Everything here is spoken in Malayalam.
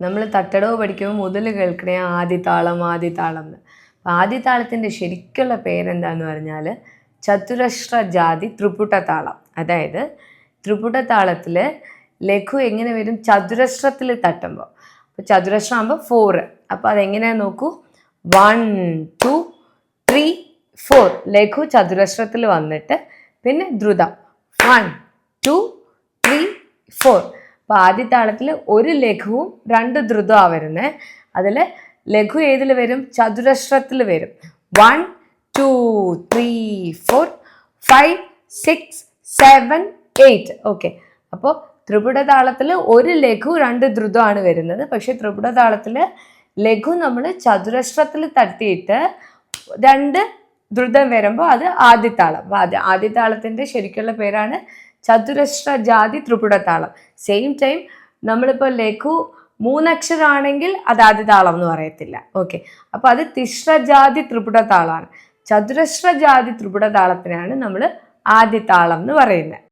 നമ്മൾ തട്ടടവ് പഠിക്കുമ്പോൾ മുതൽ കേൾക്കണേ ആദിതാളം എന്ന്. ആദിതാളത്തിൻ്റെ ശരിക്കുള്ള പേരെന്താന്ന് പറഞ്ഞാൽ ചതുരശ്ര ജാതി ത്രിപുടതാളം. അതായത് ത്രിപുടതാളത്തിൽ ലഘു എങ്ങനെ വരും? ചതുരശ്രത്തിൽ തട്ടുമ്പോൾ. അപ്പോൾ ചതുരശ്രം ആകുമ്പോൾ 4. അപ്പോൾ അതെങ്ങനെയാണെന്ന് നോക്കൂ. 1 2 3 4 ലഘു ചതുരശ്രത്തിൽ വന്നിട്ട് പിന്നെ ദ്രുതം 1 2 3 4. അപ്പോൾ ആദ്യതാളത്തിൽ ഒരു ലഘുവും 2 ദ്രുതമാണ് വരുന്നത്. അതിൽ ലഘു ഏതിൽ വരും? ചതുരശ്രത്തിൽ വരും. 1 2 3 4 5 6 7 8. ഓക്കെ. അപ്പോൾ ത്രിപുടതാളത്തിൽ ഒരു ലഘു 2 ദ്രുതമാണ് വരുന്നത്. പക്ഷെ ത്രിപുടതാളത്തിൽ ലഘു നമ്മൾ ചതുരശ്രത്തിൽ തട്ടിയിട്ട് 2 ദ്രുതം വരുമ്പോൾ അത് ആദിതാളം. അപ്പോൾ ആദിതാളത്തിൻ്റെ ശരിക്കുള്ള പേരാണ് ചതുരശ്ര ജാതി ത്രിപുടതാളം. സെയിം ടൈം നമ്മളിപ്പോൾ ലഘു 3 അക്ഷരമാണെങ്കിൽ അത് ആദിതാളം എന്ന് പറയത്തില്ല. ഓക്കെ. അപ്പോൾ അത് തിശ്രജാതി ത്രിപുടതാളമാണ്. ചതുരശ്ര ജാതി ത്രിപുടതാളത്തിനാണ് നമ്മൾ ആദിതാളം എന്ന് പറയുന്നത്.